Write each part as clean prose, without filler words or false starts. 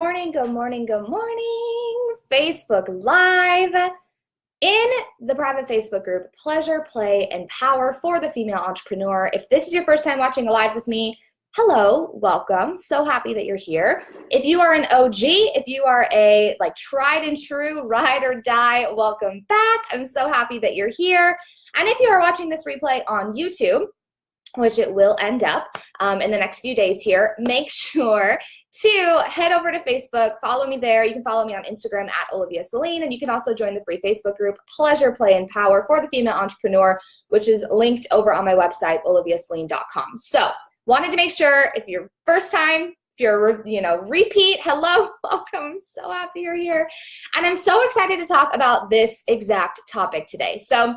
Good morning, Facebook Live. In the private Facebook group, Pleasure, Play, and Power for the Female Entrepreneur. If this is your first time watching a live with me, hello, welcome. So happy that you're here. If you are an OG, if you are a tried and true ride or die, welcome back. I'm so happy that you're here. And if you are watching this replay on YouTube, which it will end up in the next few days here, make sure to head over to Facebook, follow me there. You can follow me on Instagram at Olivia Seline, and you can also join the free Facebook group, Pleasure, Play, and Power for the Female Entrepreneur, which is linked over on my website, oliviaseline.com. So wanted to make sure if you're first time, if you're, repeat, hello, welcome. I'm so happy you're here. And I'm so excited to talk about this exact topic today. So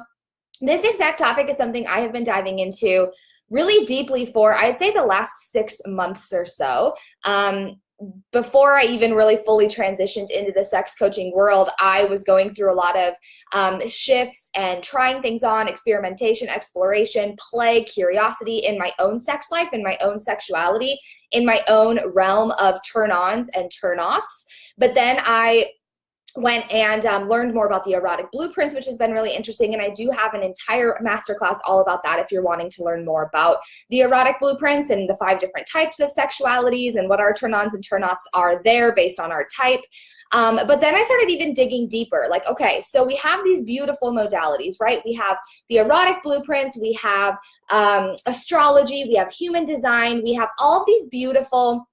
this exact topic is something I have been diving into really deeply for, I'd say, the last 6 months or so. Before I even really fully transitioned into the sex coaching world, I was going through a lot of shifts and trying things on, experimentation, exploration, play, curiosity in my own sex life, in my own sexuality, in my own realm of turn-ons and turn-offs. But then I went and learned more about the erotic blueprints, which has been really interesting. And I do have an entire masterclass all about that if you're wanting to learn more about the erotic blueprints and the 5 different types of sexualities and what our turn-ons and turn-offs are there based on our type. But then I started even digging deeper. Okay, so we have these beautiful modalities, right? We have the erotic blueprints, we have astrology, we have human design, we have all of these beautiful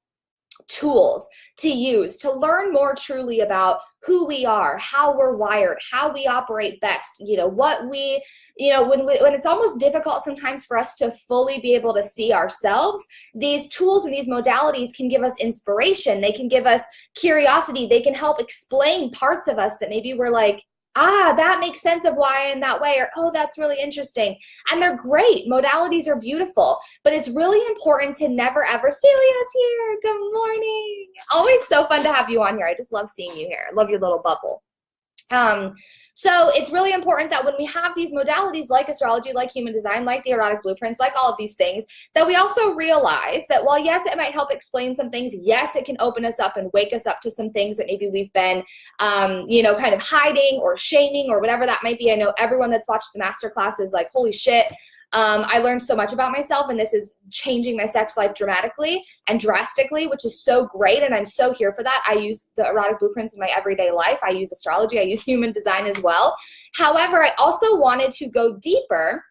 tools to use to learn more truly about who we are, how we're wired, how we operate best, what we, when it's almost difficult sometimes for us to fully be able to see ourselves, these tools and these modalities can give us inspiration. They can give us curiosity. They can help explain parts of us that maybe we're like, that makes sense of why I am that way, or, oh, that's really interesting. And they're great. Modalities are beautiful, but it's really important to never ever, Celia's here, good morning. Always so fun to have you on here. I just love seeing you here. I love your little bubble. So it's really important that when we have these modalities like astrology, like human design, like the erotic blueprints, like all of these things, that we also realize that while yes, it might help explain some things, yes, it can open us up and wake us up to some things that maybe we've been, kind of hiding or shaming or whatever that might be. I know everyone that's watched the masterclass is like, holy shit, I learned so much about myself, and this is changing my sex life dramatically and drastically, which is so great, and I'm so here for that. I use the erotic blueprints in my everyday life. I use astrology. I use human design as well. However, I also wanted to go deeper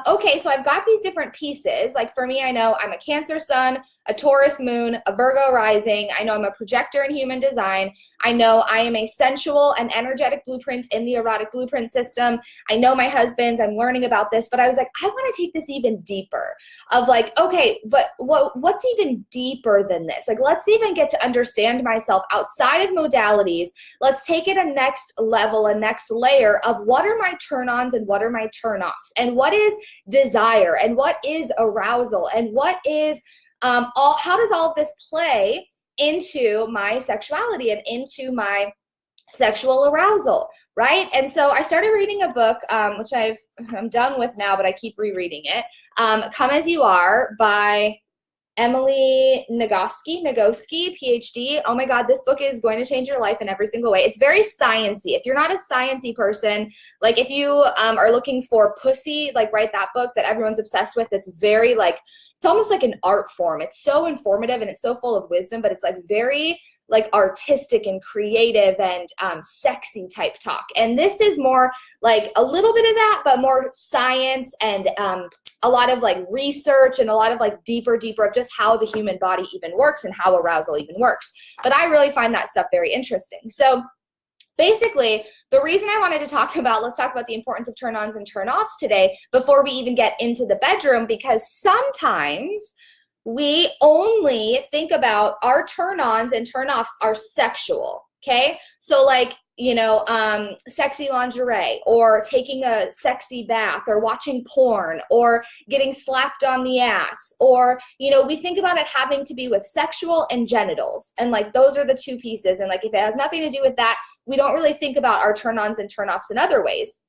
okay, so I've got these different pieces. Like for me, I know I'm a Cancer sun, a Taurus moon, a Virgo rising. I know I'm a projector in human design. I know I am a sensual and energetic blueprint in the erotic blueprint system. I know my husband's, I'm learning about this, but I was like, I want to take this even deeper of okay, but what's even deeper than this? Let's even get to understand myself outside of modalities. Let's take it a next level, a next layer of what are my turn-ons and what are my turn-offs, and what is desire, and what is arousal, and what is how does all of this play into my sexuality and into my sexual arousal, right? And so I started reading a book, which I'm done with now, but I keep rereading it. Come As You Are by Emily Nagoski, PhD. Oh my God, this book is going to change your life in every single way. It's very science-y. If you're not a science-y person, if you are looking for pussy, write that book that everyone's obsessed with. It's very it's almost like an art form. It's so informative and it's so full of wisdom, but it's very artistic and creative and sexy type talk. And this is more a little bit of that, but more science and a lot of research and a lot of deeper of just how the human body even works and how arousal even works. But I really find that stuff very interesting. So basically, the reason I wanted to let's talk about the importance of turn-ons and turn-offs today before we even get into the bedroom, because sometimes we only think about our turn-ons and turn-offs are sexual, okay? So sexy lingerie, or taking a sexy bath, or watching porn, or getting slapped on the ass, or, we think about it having to be with sexual and genitals. And those are the 2 pieces. And if it has nothing to do with that, we don't really think about our turn-ons and turn-offs in other ways.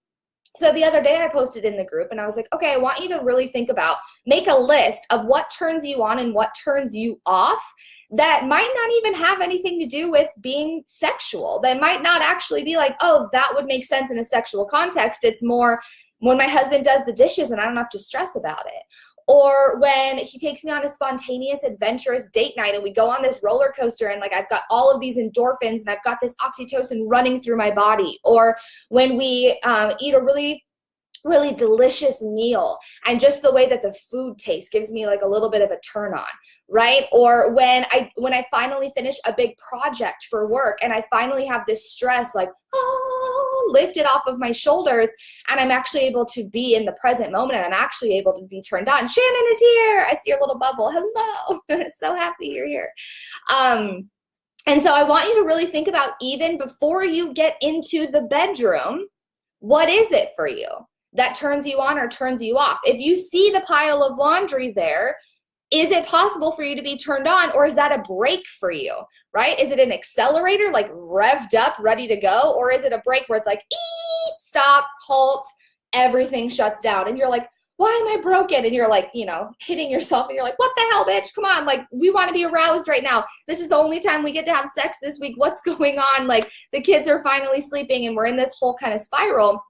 So the other day I posted in the group and I was like, okay, I want you to really think about, make a list of what turns you on and what turns you off that might not even have anything to do with being sexual. That might not actually be like, oh, that would make sense in a sexual context. It's more when my husband does the dishes and I don't have to stress about it. Or when he takes me on a spontaneous, adventurous date night and we go on this roller coaster and like I've got all of these endorphins and I've got this oxytocin running through my body. Or when we eat a really delicious meal and just the way that the food tastes gives me like a little bit of a turn on, right? Or when I finally finish a big project for work and I finally have this stress like, oh, lifted off of my shoulders and I'm actually able to be in the present moment and I'm actually able to be turned on. Shannon is here. I see your little bubble. Hello. So happy you're here. And so I want you to really think about, even before you get into the bedroom, what is it for you that turns you on or turns you off? If you see the pile of laundry there, is it possible for you to be turned on, or is that a break for you, right? Is it an accelerator, like revved up, ready to go? Or is it a break where it's like, stop, halt, everything shuts down, and you're like, why am I broken? And you're like, hitting yourself and you're like, what the hell, bitch? Come on. Like, we want to be aroused right now. This is the only time we get to have sex this week. What's going on? Like, the kids are finally sleeping and we're in this whole kind of spiral.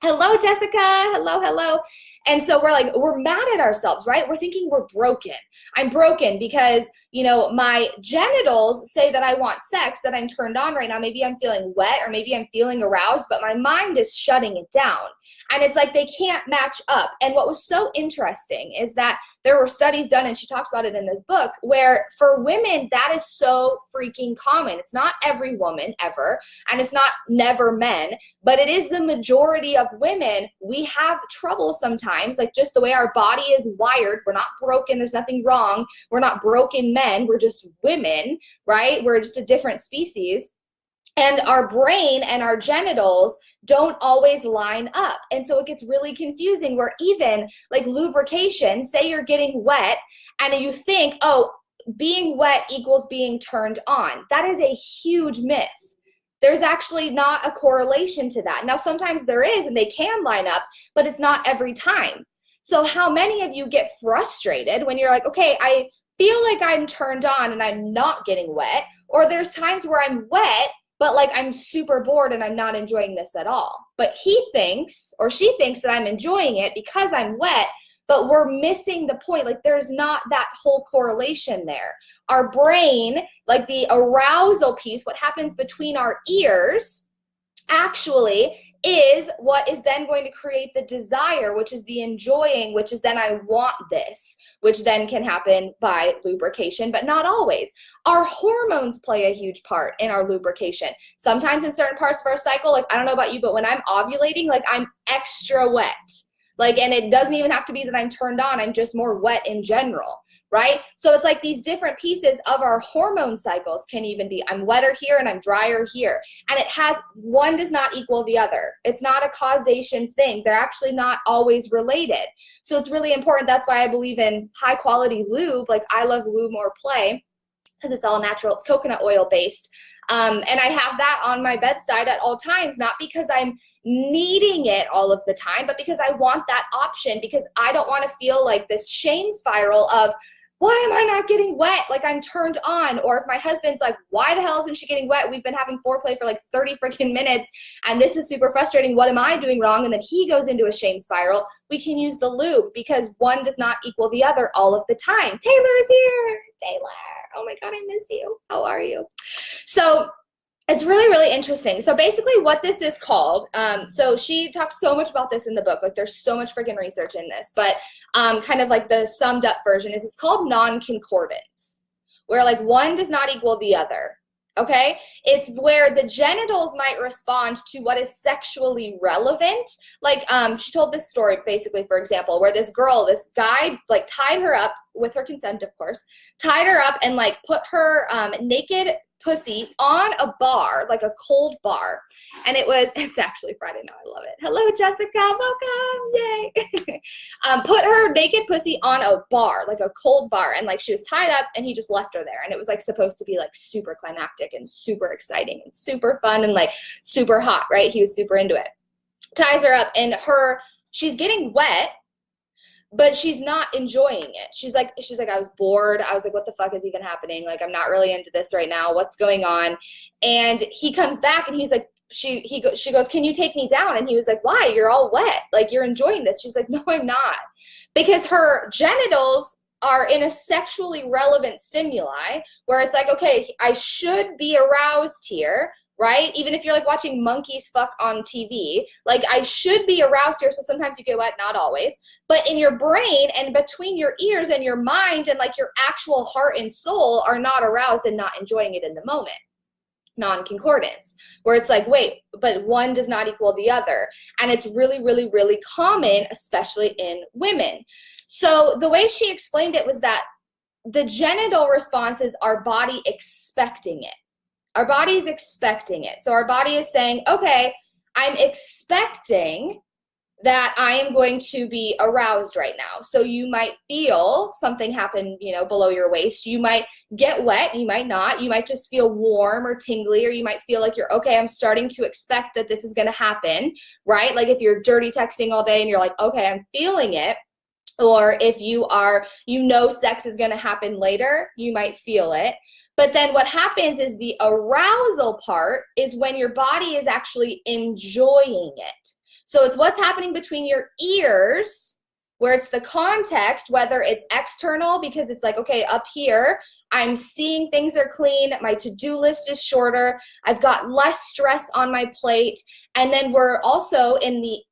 Hello, Jessica. Hello. And so we're mad at ourselves, right? We're thinking we're broken. I'm broken because, my genitals say that I want sex, that I'm turned on right now. Maybe I'm feeling wet or maybe I'm feeling aroused, but my mind is shutting it down. And it's like they can't match up. And what was so interesting is that there were studies done, and she talks about it in this book, where for women, that is so freaking common. It's not every woman ever, and it's not never men, but it is the majority of women. We have trouble sometimes, like just the way our body is wired. We're not broken. There's nothing wrong. We're not broken men. We're just women, right? We're just a different species. And our brain and our genitals don't always line up. And so it gets really confusing, where even like lubrication, say you're getting wet and you think, oh, being wet equals being turned on. That is a huge myth. There's actually not a correlation to that. Now, sometimes there is, and they can line up, but it's not every time. So how many of you get frustrated when you're like, okay, I feel like I'm turned on and I'm not getting wet, or there's times where I'm wet, but like I'm super bored and I'm not enjoying this at all. But he thinks, or she thinks, that I'm enjoying it because I'm wet, but we're missing the point. Like, there's not that whole correlation there. Our brain, like the arousal piece, what happens between our ears, actually is what is then going to create the desire, which is the enjoying, which is then I want this, which then can happen by lubrication, but not always. Our hormones play a huge part in our lubrication. Sometimes in certain parts of our cycle, like, I don't know about you, but when I'm ovulating, like, I'm extra wet. Like, and it doesn't even have to be that I'm turned on. I'm just more wet in general, right? So it's like these different pieces of our hormone cycles can even be, I'm wetter here and I'm drier here. And one does not equal the other. It's not a causation thing. They're actually not always related. So it's really important. That's why I believe in high quality lube. Like, I love Lube More Play because it's all natural. It's coconut oil based. And I have that on my bedside at all times, not because I'm needing it all of the time, but because I want that option, because I don't want to feel like this shame spiral of, why am I not getting wet? Like, I'm turned on. Or if my husband's like, why the hell isn't she getting wet? We've been having foreplay for like 30 freaking minutes and this is super frustrating. What am I doing wrong? And then he goes into a shame spiral. We can use the lube because one does not equal the other all of the time. Taylor is here. Taylor. Oh my God, I miss you. How are you? So it's really, really interesting. So basically what this is called, so she talks so much about this in the book. Like, there's so much freaking research in this, but kind of like the summed up version is it's called non-concordance, where like one does not equal the other. Okay, it's where the genitals might respond to what is sexually relevant. Like, she told this story basically, for example, where this guy like tied her up with her consent, of course, tied her up and like put her naked pussy on a bar, like a cold bar. And it's actually Friday now. I love it. Hello, Jessica. Welcome. Yay. Put her naked pussy on a bar, like a cold bar. And like, she was tied up and he just left her there. And it was like supposed to be like super climactic and super exciting and super fun and like super hot, right? He was super into it. ties her up, and she's getting wet, but she's not enjoying it. She's like, I was bored. I was like, what the fuck is even happening? Like, I'm not really into this right now. What's going on? And he comes back and he's like, she goes, can you take me down? And he was like, why? You're all wet. Like, you're enjoying this. She's like, no, I'm not. Because her genitals are in a sexually relevant stimuli where it's like, okay, I should be aroused here, right? Even if you're like watching monkeys fuck on TV, like I should be aroused here. So sometimes you get wet, not always, but in your brain and between your ears and your mind and like your actual heart and soul are not aroused and not enjoying it in the moment. Non-concordance, where it's like, wait, but one does not equal the other. And it's really, really, really common, especially in women. So the way she explained it was that the genital response is our body expecting it. Our body is expecting it. So our body is saying, okay, I'm expecting that I am going to be aroused right now. So you might feel something happen, below your waist. You might get wet. You might not. You might just feel warm or tingly, or you might feel like okay, I'm starting to expect that this is going to happen, right? Like if you're dirty texting all day and you're like, okay, I'm feeling it. Or if you are, sex is going to happen later, you might feel it. But then what happens is the arousal part is when your body is actually enjoying it. So it's what's happening between your ears, where it's the context, whether it's external, because it's like, okay, up here, I'm seeing things are clean, my to-do list is shorter, I've got less stress on my plate. And then we're also in the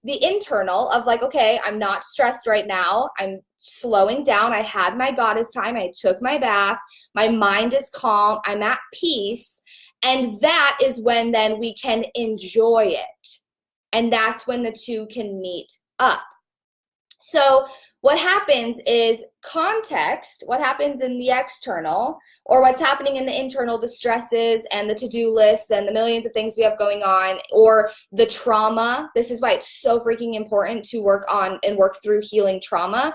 internal of like, okay, I'm not stressed right now, I'm slowing down, I had my goddess time, I took my bath, my mind is calm, I'm at peace. And that is when then we can enjoy it. And that's when the two can meet up. So what happens is context, what happens in the external, or what's happening in the internal, the stresses and the to-do lists and the millions of things we have going on, or the trauma. This is why it's so freaking important to work on and work through healing trauma.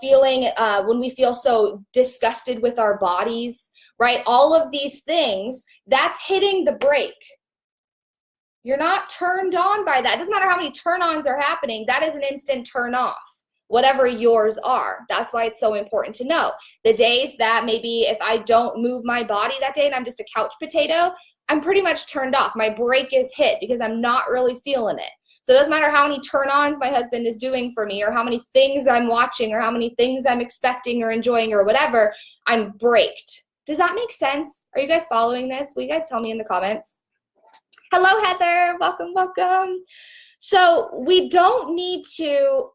Feeling when we feel so disgusted with our bodies, right? All of these things, that's hitting the brake. You're not turned on by that. It doesn't matter how many turn-ons are happening. That is an instant turn off, whatever yours are. That's why it's so important to know. The days that maybe if I don't move my body that day and I'm just a couch potato, I'm pretty much turned off. My brake is hit because I'm not really feeling it. So it doesn't matter how many turn-ons my husband is doing for me or how many things I'm watching or how many things I'm expecting or enjoying or whatever, I'm braked. Does that make sense? Are you guys following this? Will you guys tell me in the comments? Hello, Heather. Welcome, welcome. So we don't need to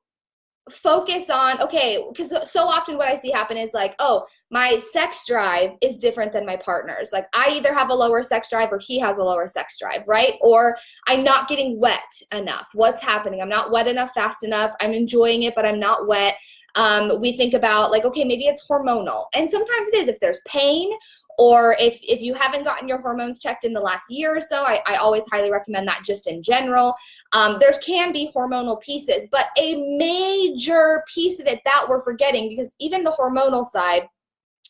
focus on, okay, because so often what I see happen is like, oh, my sex drive is different than my partner's. Like I either have a lower sex drive or he has a lower sex drive, right? Or I'm not getting wet enough. What's happening? I'm not wet enough fast enough. I'm enjoying it, but I'm not wet. We think about like, okay, maybe it's hormonal. And sometimes it is if there's pain, or if you haven't gotten your hormones checked in the last year or so, I always highly recommend that just in general. There can be hormonal pieces, but a major piece of it that we're forgetting, because even the hormonal side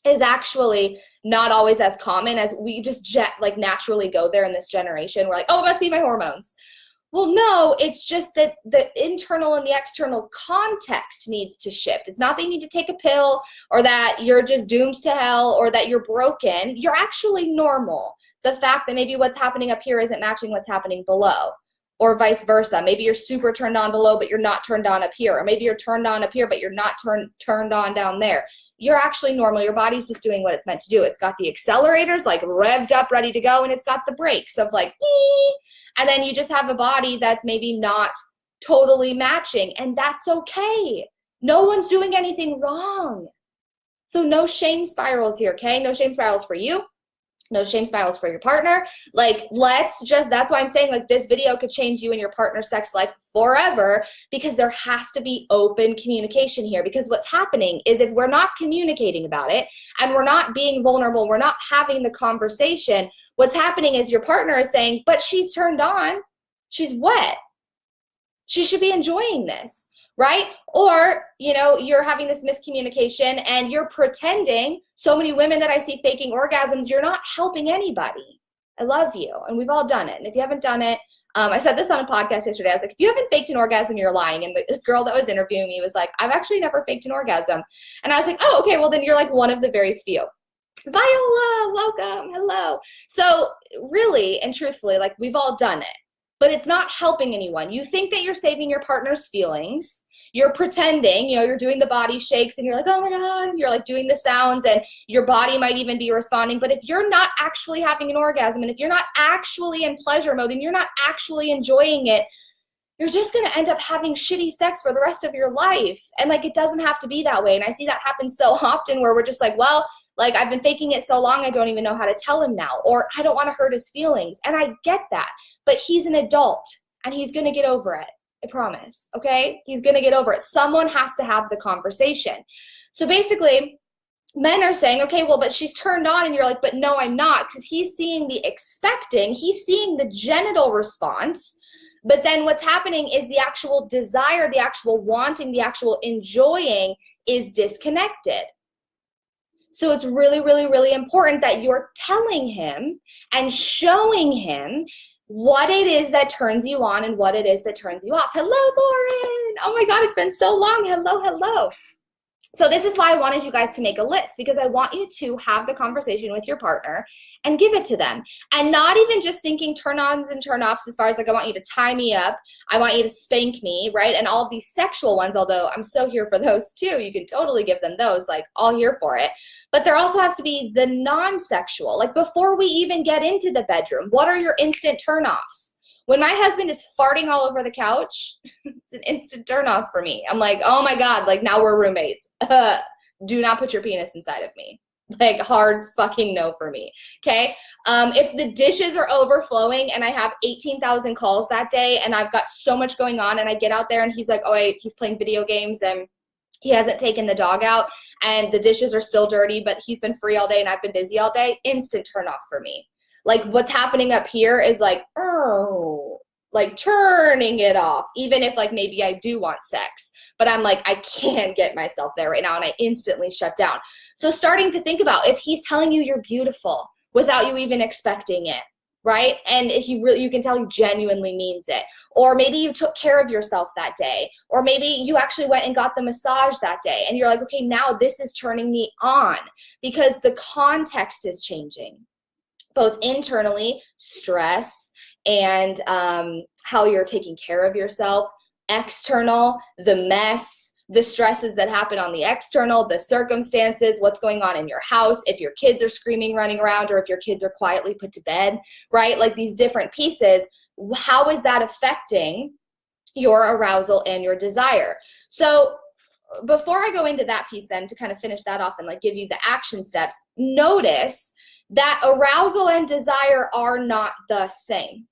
is actually not always as common as we just naturally go there in this generation. We're like, oh, it must be my hormones. Well, no, it's just that the internal and the external context needs to shift. It's not that you need to take a pill or that you're just doomed to hell or that you're broken. You're actually normal. The fact that maybe what's happening up here isn't matching what's happening below, or vice versa. Maybe you're super turned on below, but you're not turned on up here. Or maybe you're turned on up here, but you're not turned on down there. You're actually normal. Your body's just doing what it's meant to do. It's got the accelerators like revved up, ready to go, and it's got the brakes of like, ee! And then you just have a body that's maybe not totally matching, and that's okay. No one's doing anything wrong. So no shame spirals here, okay? No shame spirals for you. No shame spirals for your partner. Like, that's why I'm saying like this video could change you and your partner's sex life forever, because there has to be open communication here. Because what's happening is if we're not communicating about it and we're not being vulnerable, we're not having the conversation, what's happening is your partner is saying, but she's turned on, she's wet, she should be enjoying this, right? Or, you're having this miscommunication and you're pretending. So many women that I see faking orgasms, you're not helping anybody. I love you. And we've all done it. And if you haven't done it, I said this on a podcast yesterday. I was like, if you haven't faked an orgasm, you're lying. And the girl that was interviewing me was like, I've actually never faked an orgasm. And I was like, oh, okay, well then you're like one of the very few. Viola, welcome, hello. So really and truthfully, like we've all done it, but it's not helping anyone. You think that you're saving your partner's feelings. You're pretending, you know, you're doing the body shakes and you're like, oh my God, and you're like doing the sounds and your body might even be responding. But if you're not actually having an orgasm and if you're not actually in pleasure mode and you're not actually enjoying it, you're just going to end up having shitty sex for the rest of your life. And like, it doesn't have to be that way. And I see that happen so often where we're just like, well, like I've been faking it so long, I don't even know how to tell him now, or I don't want to hurt his feelings. And I get that, but he's an adult and he's going to get over it. I promise, okay? He's going to get over it. Someone has to have the conversation. So basically, men are saying, okay, well, but she's turned on, and you're like, but no, I'm not, because he's seeing the expecting, he's seeing the genital response, but then what's happening is the actual desire, the actual wanting, the actual enjoying is disconnected. So it's really, really, really important that you're telling him and showing him what it is that turns you on and what it is that turns you off. Hello, Lauren. Oh my God, it's been so long. Hello, hello. So this is why I wanted you guys to make a list, because I want you to have the conversation with your partner and give it to them. And not even just thinking turn-ons and turn-offs as far as like, I want you to tie me up, I want you to spank me, right? And all of these sexual ones, although I'm so here for those too. You can totally give them those, like all here for it. But there also has to be the non-sexual. Like before we even get into the bedroom, what are your instant turn-offs? When my husband is farting all over the couch, it's an instant turn-off for me. I'm like, oh my God, like now we're roommates. Do not put your penis inside of me. Like hard fucking no for me, okay? If the dishes are overflowing and I have 18,000 calls that day and I've got so much going on and I get out there and he's like, oh, he's playing video games and he hasn't taken the dog out and the dishes are still dirty, but he's been free all day and I've been busy all day, instant turn off for me. Like what's happening up here is like, oh, like turning it off, even if like maybe I do want sex, but I'm like, I can't get myself there right now. And I instantly shut down. So starting to think about if he's telling you you're beautiful without you even expecting it, right? And if you can tell he genuinely means it. Or maybe you took care of yourself that day. Or maybe you actually went and got the massage that day. And you're like, okay, now this is turning me on because the context is changing. Both internally, stress, and how you're taking care of yourself. External, the mess, the stresses that happen on the external, the circumstances, what's going on in your house, if your kids are screaming, running around, or if your kids are quietly put to bed, right? Like these different pieces, how is that affecting your arousal and your desire? So before I go into that piece then, to kind of finish that off and like give you the action steps, notice that arousal and desire are not the same.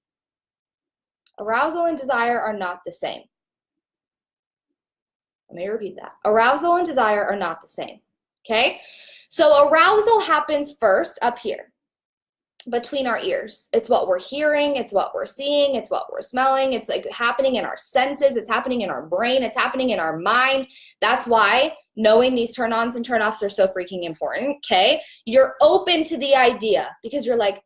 Arousal and desire are not the same. Let me repeat that. Arousal and desire are not the same, okay? So arousal happens first up here between our ears. It's what we're hearing, it's what we're seeing, it's what we're smelling, it's like happening in our senses, it's happening in our brain, it's happening in our mind. That's why knowing these turn-ons and turn-offs are so freaking important, okay? You're open to the idea because you're like,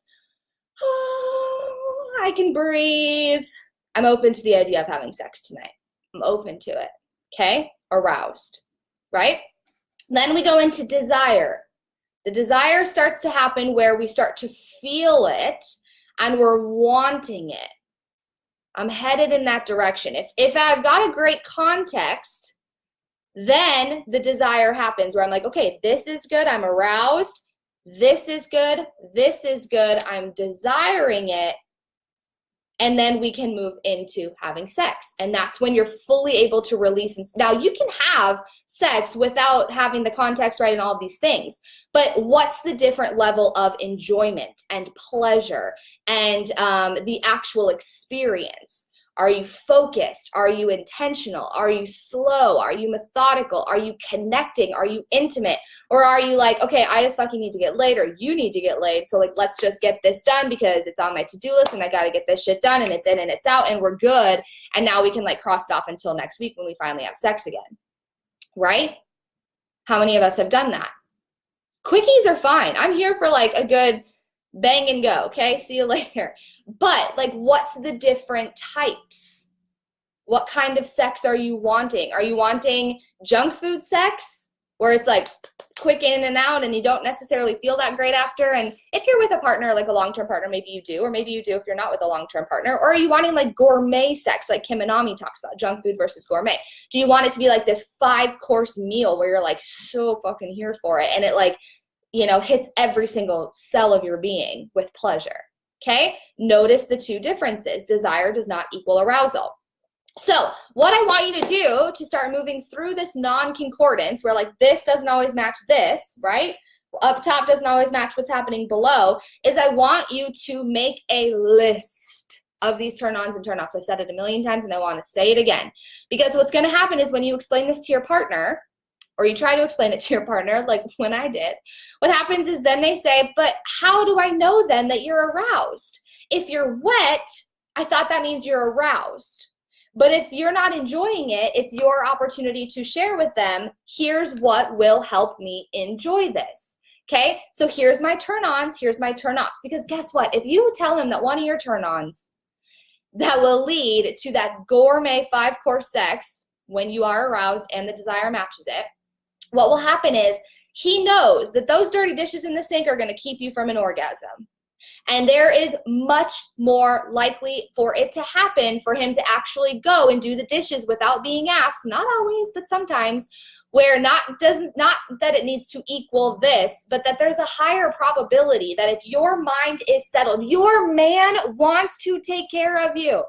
oh, I can breathe. I'm open to the idea of having sex tonight. I'm open to it, okay? Aroused, right? Then we go into desire. The desire starts to happen where we start to feel it and we're wanting it. I'm headed in that direction. If I've got a great context, then the desire happens where I'm like, okay, this is good. I'm aroused. This is good. This is good. I'm desiring it. And then we can move into having sex. And that's when you're fully able to release. Now, you can have sex without having the context right and all these things. But what's the different level of enjoyment and pleasure and the actual experience? Are you focused? Are you intentional? Are you slow? Are you methodical? Are you connecting? Are you intimate? Or are you like, okay, I just fucking need to get laid, or you need to get laid, so like let's just get this done because it's on my to-do list and I gotta get this shit done and it's in and it's out and we're good, and now we can like cross it off until next week when we finally have sex again, right? How many of us have done that? Quickies are fine. I'm here for like a good bang and go, okay? See you later. But like, what's the different types? What kind of sex are you wanting? Are you wanting junk food sex where it's like quick in and out and you don't necessarily feel that great after? And if you're with a partner, like a long-term partner, maybe you do, or maybe you do if you're not with a long-term partner. Or are you wanting like gourmet sex, like Kim Anami talks about, junk food versus gourmet? Do you want it to be like this 5-course meal where you're like so fucking here for it and it like, you know, hits every single cell of your being with pleasure? Okay? Notice the two differences. Desire does not equal arousal. So what I want you to do to start moving through this non-concordance, where like this doesn't always match this, right? Up top doesn't always match what's happening below, is I want you to make a list of these turn-ons and turn-offs. I've said it a million times and I want to say it again. Because what's going to happen is when you explain this to your partner, or you try to explain it to your partner, like when I did, what happens is then they say, but how do I know then that you're aroused? If you're wet, I thought that means you're aroused. But if you're not enjoying it, it's your opportunity to share with them, here's what will help me enjoy this. Okay, so here's my turn-ons, here's my turn-offs. Because guess what? If you tell him that one of your turn-ons that will lead to that gourmet 5-course sex when you are aroused and the desire matches it, what will happen is he knows that those dirty dishes in the sink are going to keep you from an orgasm. And there is much more likely for it to happen for him to actually go and do the dishes without being asked, not always, but sometimes, where not that it needs to equal this, but that there's a higher probability that if your mind is settled, your man wants to take care of you.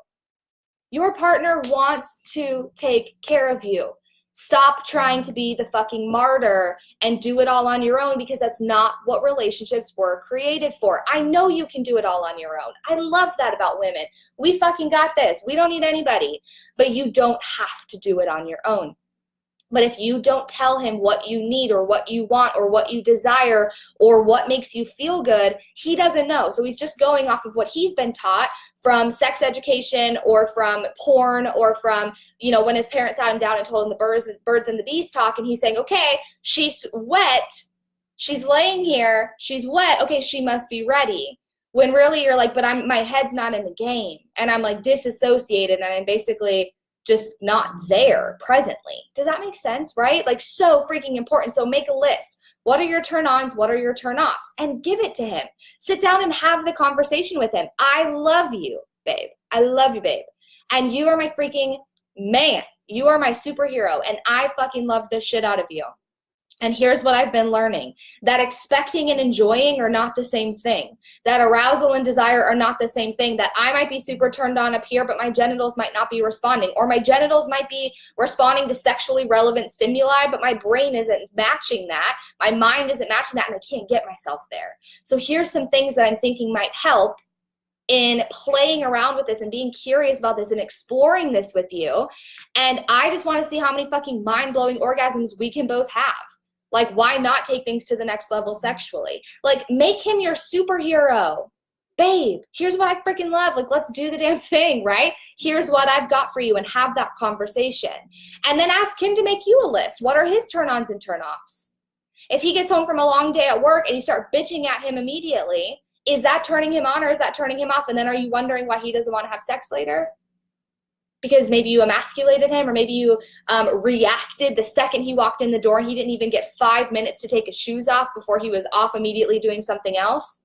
Your partner wants to take care of you. Stop trying to be the fucking martyr and do it all on your own, because that's not what relationships were created for. I know you can do it all on your own. I love that about women. We fucking got this. We don't need anybody. But you don't have to do it on your own. But if you don't tell him what you need or what you want or what you desire or what makes you feel good, he doesn't know. So he's just going off of what he's been taught from sex education or from porn or from, you know, when his parents sat him down and told him the birds and the bees talk, and he's saying, okay, she's wet, she's laying here, she's wet, okay, she must be ready. When really you're like, but my head's not in the game, and I'm like disassociated, and I'm basically just not there presently. Does that make sense, right? Like, so freaking important. So make a list. What are your turn-ons? What are your turn-offs? And give it to him. Sit down and have the conversation with him. I love you, babe. I love you, babe. And you are my freaking man. You are my superhero. And I fucking love the shit out of you. And here's what I've been learning, that expecting and enjoying are not the same thing. That arousal and desire are not the same thing. That I might be super turned on up here, but my genitals might not be responding. Or my genitals might be responding to sexually relevant stimuli, but my brain isn't matching that. My mind isn't matching that, and I can't get myself there. So here's some things that I'm thinking might help in playing around with this and being curious about this and exploring this with you. And I just want to see how many fucking mind-blowing orgasms we can both have. Like, why not take things to the next level sexually? Like, make him your superhero. Babe, here's what I freaking love. Like, let's do the damn thing, right? Here's what I've got for you, and have that conversation. And then ask him to make you a list. What are his turn-ons and turn-offs? If he gets home from a long day at work and you start bitching at him immediately, is that turning him on or is that turning him off? And then are you wondering why he doesn't want to have sex later? Because maybe you emasculated him, or maybe you reacted the second he walked in the door and he didn't even get 5 minutes to take his shoes off before he was off immediately doing something else.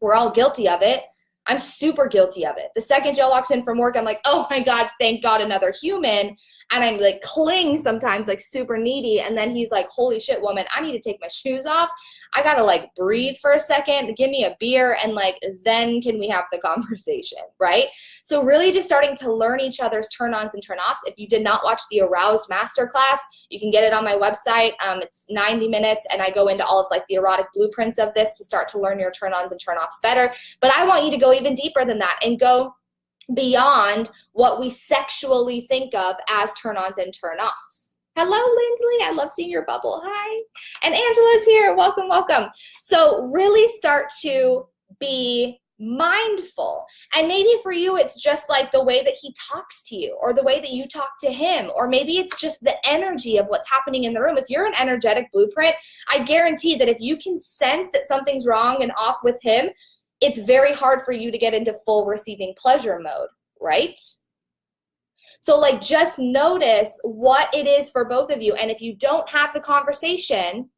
We're all guilty of it. I'm super guilty of it. The second Jill walks in from work, I'm like, oh my God, thank God, another human. And I'm like cling sometimes, like super needy. And then he's like, holy shit, woman, I need to take my shoes off. I gotta like breathe for a second, give me a beer, and like then can we have the conversation, right? So really just starting to learn each other's turn-ons and turn-offs. If you did not watch the Aroused Masterclass, you can get it on my website. It's 90 minutes, and I go into all of like the erotic blueprints of this to start to learn your turn-ons and turn-offs better. But I want you to go even deeper than that and go beyond what we sexually think of as turn-ons and turn-offs. Hello, Lindley. I love seeing your bubble. Hi. And Angela's here. Welcome, welcome. So really start to be mindful. And maybe for you, it's just like the way that he talks to you, or the way that you talk to him, or maybe it's just the energy of what's happening in the room. If you're an energetic blueprint, I guarantee that if you can sense that something's wrong and off with him, it's very hard for you to get into full receiving pleasure mode, right? So like just notice what it is for both of you. And if you don't have the conversation,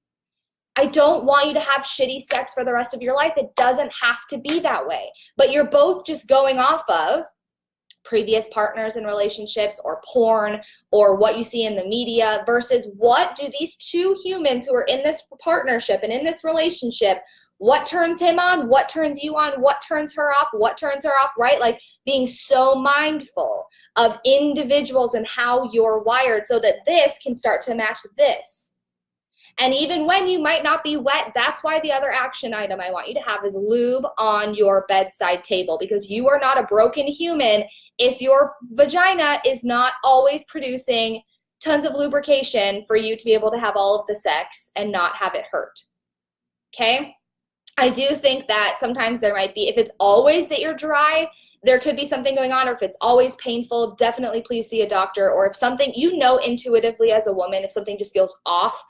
I don't want you to have shitty sex for the rest of your life. It doesn't have to be that way. But you're both just going off of previous partners in relationships or porn or what you see in the media versus what do these two humans who are in this partnership and in this relationship, what turns him on, what turns you on, what turns her off, what turns her off, right? Like being so mindful of individuals and how you're wired so that this can start to match this. And even when you might not be wet, that's why the other action item I want you to have is lube on your bedside table, because you are not a broken human if your vagina is not always producing tons of lubrication for you to be able to have all of the sex and not have it hurt. Okay? I do think that sometimes there might be, if it's always that you're dry, there could be something going on, or if it's always painful, definitely please see a doctor. Or if something, you know intuitively as a woman, if something just feels off,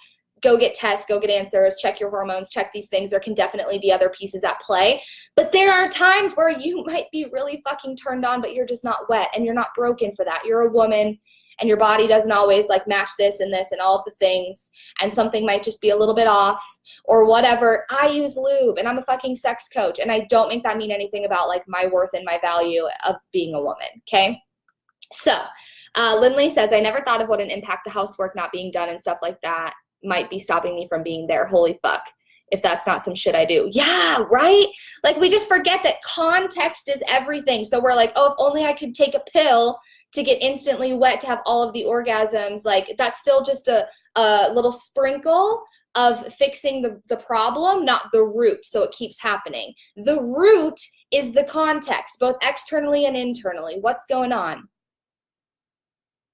go get tests, go get answers, check your hormones, check these things. There can definitely be other pieces at play. But there are times where you might be really fucking turned on, but you're just not wet and you're not broken for that. You're a woman and your body doesn't always like match this and all of the things. And something might just be a little bit off or whatever. I use lube and I'm a fucking sex coach. And I don't make that mean anything about like my worth and my value of being a woman. Okay. So Lindley says, I never thought of what an impact the housework not being done and stuff like that might be stopping me from being there. Holy fuck. If that's not some shit I do. Yeah, right? Like we just forget that context is everything. So we're like, oh, if only I could take a pill to get instantly wet to have all of the orgasms. Like that's still just a little sprinkle of fixing the problem, not the root. So it keeps happening. The root is the context, both externally and internally. What's going on?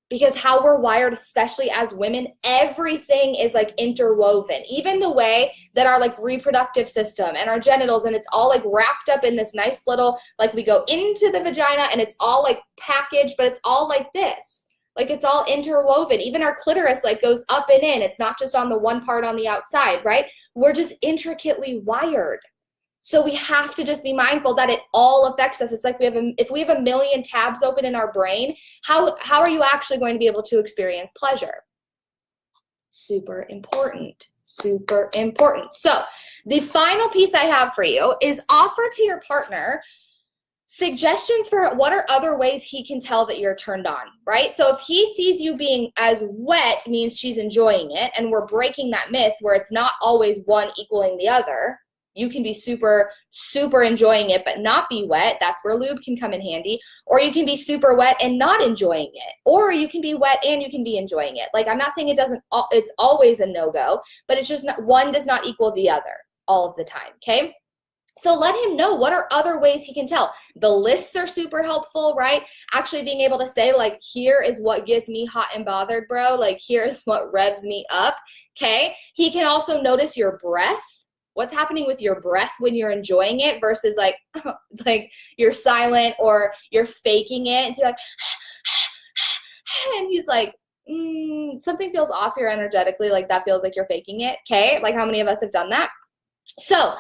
Because how we're wired, especially as women, everything is like interwoven. Even the way that our like reproductive system and our genitals, and it's all like wrapped up in this nice little, like we go into the vagina and it's all like packaged, but it's all like this. Like it's all interwoven. Even our clitoris like goes up and in. It's not just on the one part on the outside, right? We're just intricately wired. So we have to just be mindful that it all affects us. It's like if we have a million tabs open in our brain, how are you actually going to be able to experience pleasure? Super important, super important. So the final piece I have for you is offer to your partner suggestions for what are other ways he can tell that you're turned on, right? So if he sees you being as wet means she's enjoying it, and we're breaking that myth where it's not always one equaling the other. You can be super, super enjoying it, but not be wet. That's where lube can come in handy. Or you can be super wet and not enjoying it. Or you can be wet and you can be enjoying it. Like, I'm not saying it's always a no-go, but it's just not, one does not equal the other all of the time, okay? So let him know what are other ways he can tell. The lists are super helpful, right? Actually being able to say, like, here is what gets me hot and bothered, bro. Like, here's what revs me up, okay? He can also notice your breath. What's happening with your breath when you're enjoying it versus like you're silent or you're faking it. And so you're like, and he's like, something feels off here energetically. Like that feels like you're faking it. Okay. Like how many of us have done that? So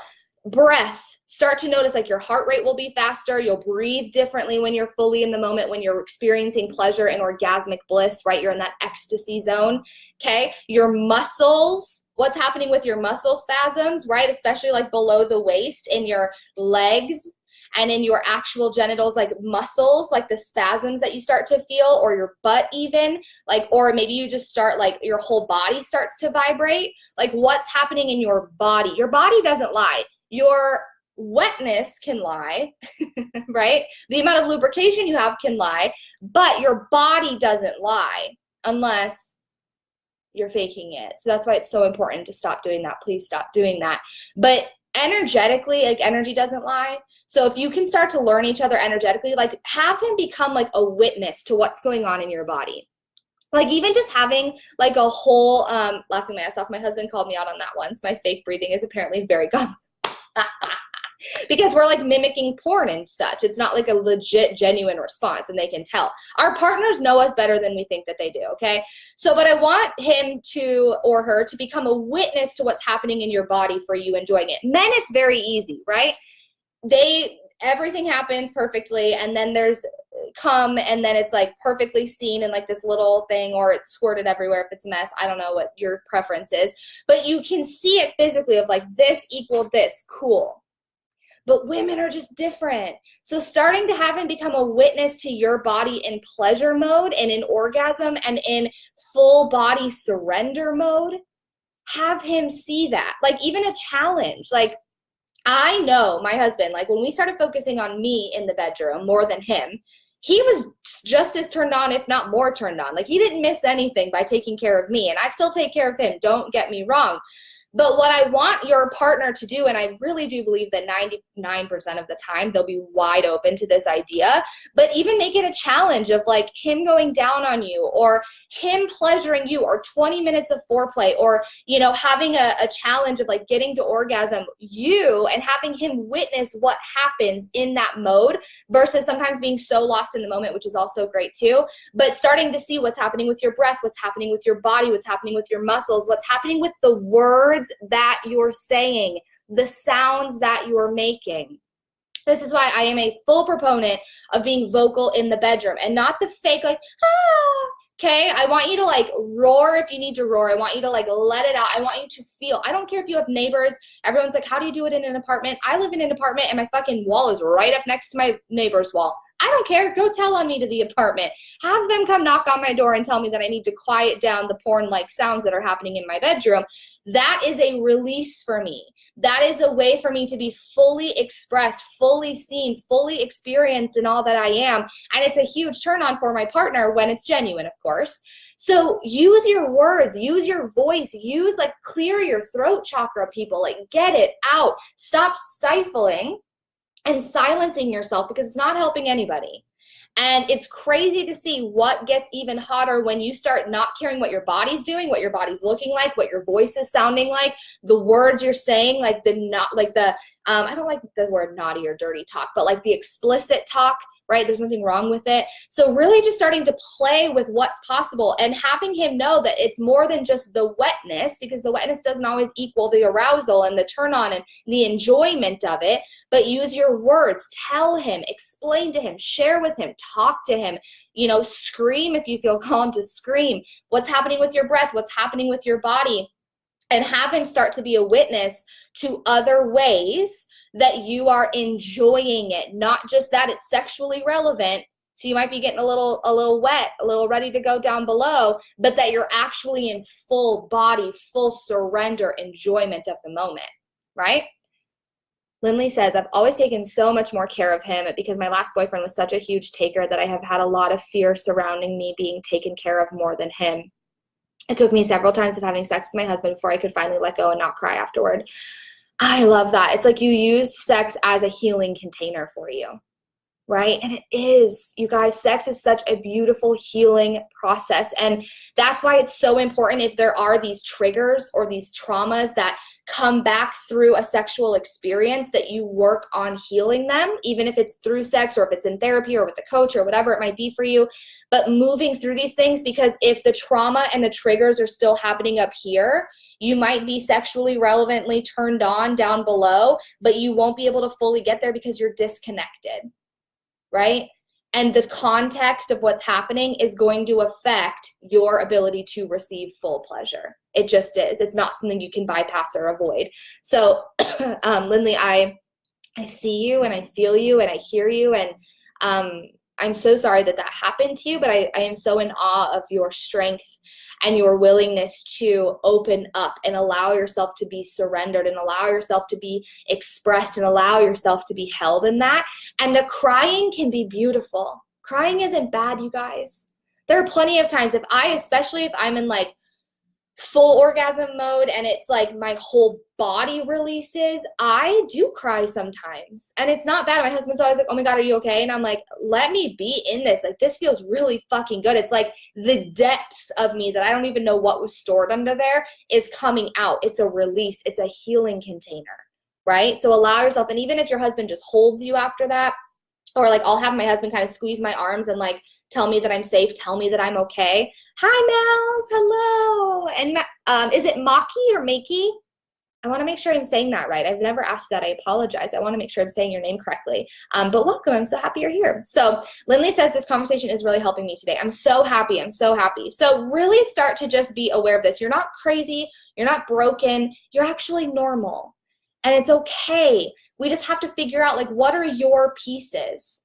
breath, start to notice like your heart rate will be faster. You'll breathe differently when you're fully in the moment, when you're experiencing pleasure and orgasmic bliss, right? You're in that ecstasy zone. Okay. Your muscles, what's happening with your muscle spasms, right? Especially like below the waist in your legs and in your actual genitals, like muscles, like the spasms that you start to feel, or your butt even, like, or maybe you just start like your whole body starts to vibrate. Like what's happening in your body? Your body doesn't lie. Your wetness can lie, right? The amount of lubrication you have can lie, but your body doesn't lie unless you're faking it. So that's why it's so important to stop doing that. Please stop doing that. But energetically, like energy doesn't lie. So if you can start to learn each other energetically, like have him become like a witness to what's going on in your body. Like even just having like a whole, laughing my ass off, my husband called me out on that once. My fake breathing is apparently very good. Because we're like mimicking porn and such. It's not like a legit, genuine response, and they can tell. Our partners know us better than we think that they do, okay? So, but I want him to, or her, to become a witness to what's happening in your body for you enjoying it. Men, it's very easy, right? everything happens perfectly, and then there's come, and then it's like perfectly seen in like this little thing, or it's squirted everywhere if it's a mess. I don't know what your preference is, but you can see it physically of like this equaled this, cool. But women are just different. So starting to have him become a witness to your body in pleasure mode and in orgasm and in full body surrender mode, have him see that. Like even a challenge, like I know my husband, like when we started focusing on me in the bedroom more than him, he was just as turned on, if not more turned on. Like he didn't miss anything by taking care of me, and I still take care of him. Don't get me wrong. But what I want your partner to do, and I really do believe that 99% of the time they'll be wide open to this idea, but even make it a challenge of like him going down on you, or him pleasuring you, or 20 minutes of foreplay, or, you know, having a challenge of like getting to orgasm you and having him witness what happens in that mode, versus sometimes being so lost in the moment, which is also great too, but starting to see what's happening with your breath, what's happening with your body, what's happening with your muscles, what's happening with the words that you're saying, the sounds that you're making. This is why I am a full proponent of being vocal in the bedroom, and not the fake like, ah, okay? I want you to like roar if you need to roar. I want you to like let it out. I want you to feel. I don't care if you have neighbors. Everyone's like, how do you do it in an apartment? I live in an apartment and my fucking wall is right up next to my neighbor's wall. I don't care. Go tell on me to the apartment. Have them come knock on my door and tell me that I need to quiet down the porn-like sounds that are happening in my bedroom. That is a release for me. That is a way for me to be fully expressed, fully seen, fully experienced in all that I am. And it's a huge turn on for my partner when it's genuine, of course. So use your words, use your voice, use like clear your throat chakra, people, like get it out. Stop stifling and silencing yourself, because it's not helping anybody. And it's crazy to see what gets even hotter when you start not caring what your body's doing, what your body's looking like, what your voice is sounding like, the words you're saying, like I don't like the word naughty or dirty talk, but like the explicit talk, right? There's nothing wrong with it. So really just starting to play with what's possible and having him know that it's more than just the wetness, because the wetness doesn't always equal the arousal and the turn on and the enjoyment of it, but use your words, tell him, explain to him, share with him, talk to him, you know, scream if you feel called to scream, what's happening with your breath, what's happening with your body, and have him start to be a witness to other ways that you are enjoying it, not just that it's sexually relevant. So you might be getting a little wet, a little ready to go down below, but that you're actually in full body, full surrender enjoyment of the moment, right? Lindley says, I've always taken so much more care of him because my last boyfriend was such a huge taker that I have had a lot of fear surrounding me being taken care of more than him. It took me several times of having sex with my husband before I could finally let go and not cry afterward. I love that. It's like you used sex as a healing container for you, right? And it is, you guys, sex is such a beautiful healing process. And that's why it's so important if there are these triggers or these traumas that come back through a sexual experience, that you work on healing them, even if it's through sex or if it's in therapy or with a coach or whatever it might be for you. But moving through these things, because if the trauma and the triggers are still happening up here, you might be sexually relevantly turned on down below, but you won't be able to fully get there because you're disconnected, right? And the context of what's happening is going to affect your ability to receive full pleasure. It just is. It's not something you can bypass or avoid. So, Lindley, I see you and I feel you and I hear you, and I'm so sorry that happened to you, but I am so in awe of your strength and your willingness to open up and allow yourself to be surrendered and allow yourself to be expressed and allow yourself to be held in that. And the crying can be beautiful. Crying isn't bad, you guys. There are plenty of times, especially if I'm in like full orgasm mode and it's like my whole body releases, I do cry sometimes. And it's not bad. My husband's always like, oh my God, are you okay? And I'm like, let me be in this. Like, this feels really fucking good. It's like the depths of me that I don't even know what was stored under there is coming out. It's a release. It's a healing container, right? So allow yourself. And even if your husband just holds you after that, or like I'll have my husband kind of squeeze my arms and like tell me that I'm safe, tell me that I'm okay. Hi, Mels, hello. And is it Maki or Makey? I want to make sure I'm saying that right. I've never asked that. I apologize. I want to make sure I'm saying your name correctly. But welcome. I'm so happy you're here. So Lindley says this conversation is really helping me today. I'm so happy. I'm so happy. So really start to just be aware of this. You're not crazy. You're not broken. You're actually normal. And it's okay. We just have to figure out, like, what are your pieces?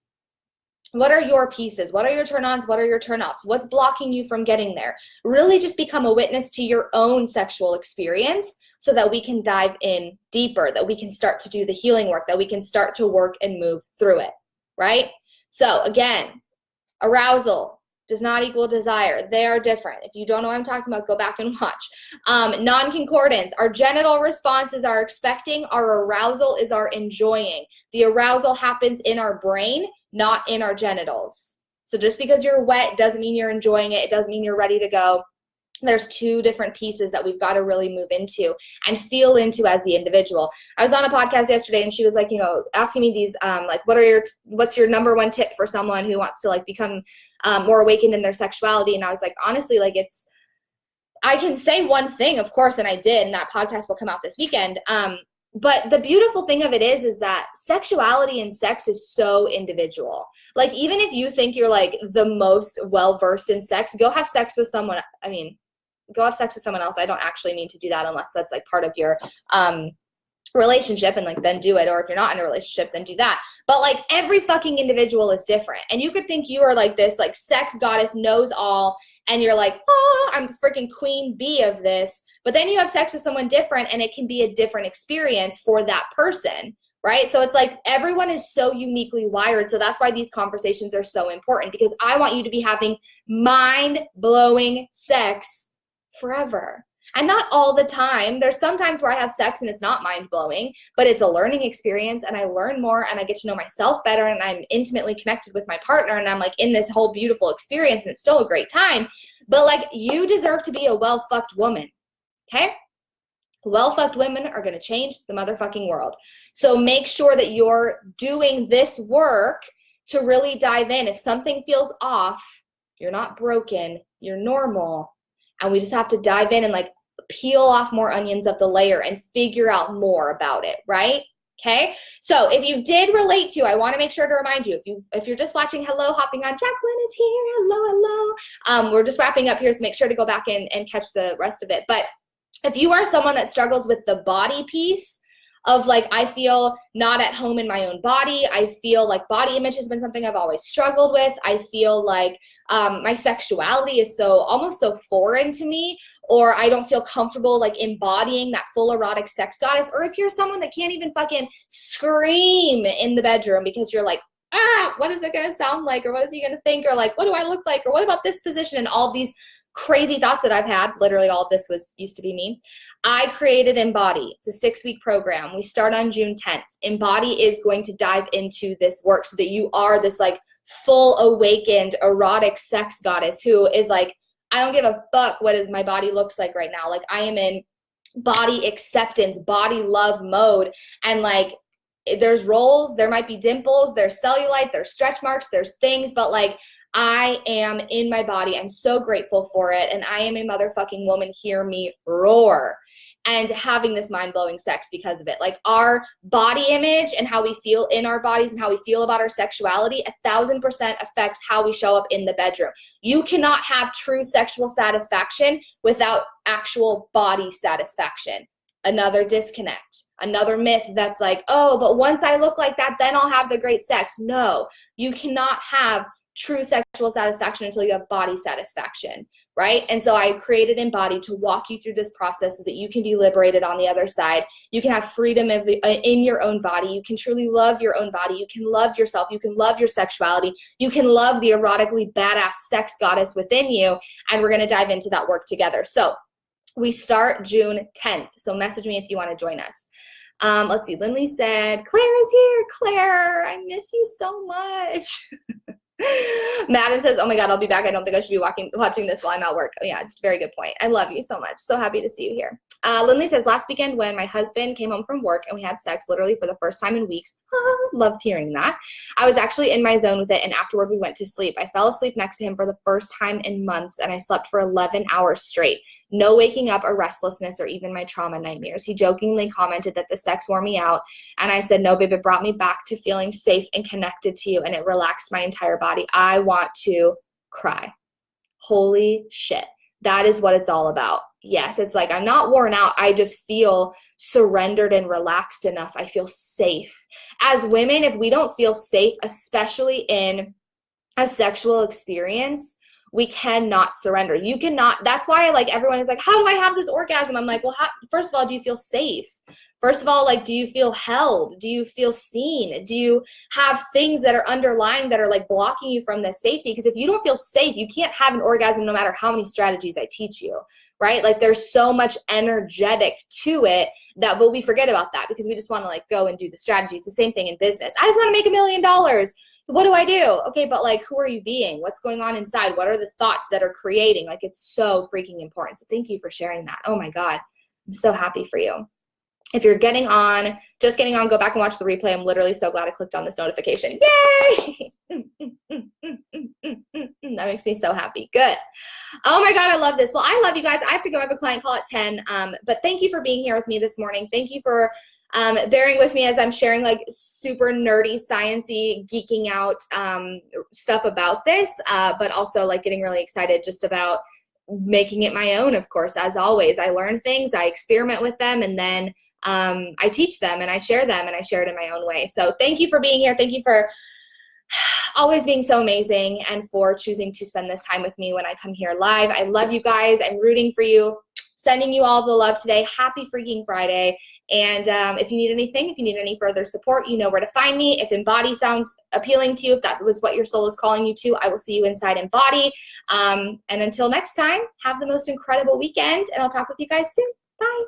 What are your pieces? What are your turn-ons? What are your turn-offs? What's blocking you from getting there? Really just become a witness to your own sexual experience so that we can dive in deeper, that we can start to do the healing work, that we can start to work and move through it, right? So again, arousal does not equal desire. They are different. If you don't know what I'm talking about, go back and watch. Non-concordance, our genital response is our expecting, our arousal is our enjoying. The arousal happens in our brain, not in our genitals. So just because you're wet doesn't mean you're enjoying it. It doesn't mean you're ready to go. There's two different pieces that we've got to really move into and feel into as the individual. I was on a podcast yesterday and she was like, asking me these, like, what's your number one tip for someone who wants to, like, become more awakened in their sexuality? And I was like, honestly, like, I can say one thing, of course, and I did, and that podcast will come out this weekend. But the beautiful thing of it is that sexuality and sex is so individual. Like, even if you think you're, like, the most well-versed in sex, go have sex with someone. Go have sex with someone else. I don't actually mean to do that unless that's, like, part of your relationship, and, like, then do it. Or if you're not in a relationship, then do that. But, like, every fucking individual is different. And you could think you are, like, this, like, sex goddess knows all, and you're like, oh, I'm the freaking queen bee of this. But then you have sex with someone different, and it can be a different experience for that person, right? So it's like everyone is so uniquely wired. So that's why these conversations are so important, because I want you to be having mind-blowing sex forever. And not all the time. There's some times where I have sex and it's not mind-blowing, but it's a learning experience, and I learn more, and I get to know myself better, and I'm intimately connected with my partner, and I'm, like, in this whole beautiful experience, and it's still a great time. But, like, you deserve to be a well-fucked woman, okay? Well-fucked women are going to change the motherfucking world. So make sure that you're doing this work to really dive in. If something feels off, you're not broken, you're normal, and we just have to dive in and, like, peel off more onions of the layer and figure out more about it, right? Okay, so if you did relate to, I want to make sure to remind you, if you're just watching, hello, hopping on, Jacqueline is here, hello. We're just wrapping up here, so make sure to go back and catch the rest of it. But if you are someone that struggles with the body piece of, like, I feel not at home in my own body, I feel like body image has been something I've always struggled with, I feel like my sexuality is almost so foreign to me, or I don't feel comfortable, like, embodying that full erotic sex goddess, or if you're someone that can't even fucking scream in the bedroom because you're like, what is it going to sound like, or what is he going to think, or, like, what do I look like, or what about this position, and all these crazy thoughts that I've had. Literally all of this used to be me. I created Embody. It's a 6-week program. We start on June 10th. Embody is going to dive into this work so that you are this, like, full awakened erotic sex goddess who is like, I don't give a fuck what my body looks like right now. Like, I am in body acceptance, body love mode. And, like, there's rolls, there might be dimples, there's cellulite, there's stretch marks, there's things, but, like, I am in my body. I'm so grateful for it. And I am a motherfucking woman. Hear me roar. And having this mind-blowing sex because of it. Like, our body image and how we feel in our bodies and how we feel about our sexuality 1,000% affects how we show up in the bedroom. You cannot have true sexual satisfaction without actual body satisfaction. Another disconnect, another myth that's like, oh, but once I look like that, then I'll have the great sex. No, you cannot have true sexual satisfaction until you have body satisfaction, right? And so I created Embody to walk you through this process so that you can be liberated on the other side. You can have freedom in your own body. You can truly love your own body. You can love yourself. You can love your sexuality. You can love the erotically badass sex goddess within you. And we're going to dive into that work together. So we start June 10th. So message me if you want to join us. Let's see. Lindley said, Claire is here. Claire, I miss you so much. Madden says, oh my God, I'll be back. I don't think I should be watching this while I'm at work. Oh, yeah, very good point. I love you so much. So happy to see you here. Lindley says, last weekend when my husband came home from work and we had sex literally for the first time in weeks, loved hearing that. I was actually in my zone with it, and afterward we went to sleep. I fell asleep next to him for the first time in months, and I slept for 11 hours straight. no waking up or restlessness or even my trauma nightmares. He jokingly commented that the sex wore me out. And I said, no, babe, it brought me back to feeling safe and connected to you. And it relaxed my entire body. I want to cry. Holy shit. That is what it's all about. Yes, it's like I'm not worn out. I just feel surrendered and relaxed enough. I feel safe. As women, if we don't feel safe, especially in a sexual experience, we cannot surrender. You cannot. That's why like everyone is like, how do I have this orgasm? I'm like, well, first of all, do you feel safe? First of all, like, do you feel held? Do you feel seen? Do you have things that are underlying that are like blocking you from this safety? Because if you don't feel safe, you can't have an orgasm no matter how many strategies I teach you, right? Like there's so much energetic to it that, but we forget about that because we just want to like go and do the strategies. The same thing in business. I just want to make $1 million. What do I do? Okay, but like, who are you being? What's going on inside? What are the thoughts that are creating? Like, it's so freaking important. So thank you for sharing that. Oh my God, I'm so happy for you. If you're just getting on, go back and watch the replay. I'm literally so glad I clicked on this notification. Yay! That makes me so happy. Good. Oh my God, I love this. Well, I love you guys. I have to go. I have a client call at 10. But thank you for being here with me this morning. Thank you for bearing with me as I'm sharing like super nerdy, sciencey, geeking out stuff about this, but also like getting really excited just about making it my own, of course. As always, I learn things, I experiment with them, and then I teach them and I share them and I share it in my own way. So thank you for being here. Thank you for always being so amazing and for choosing to spend this time with me when I come here live. I love you guys. I'm rooting for you. Sending you all the love today. Happy freaking Friday. And if you need anything, if you need any further support, you know where to find me. If Embody sounds appealing to you, if that was what your soul is calling you to, I will see you inside Embody. And until next time, have the most incredible weekend, and I'll talk with you guys soon. Bye.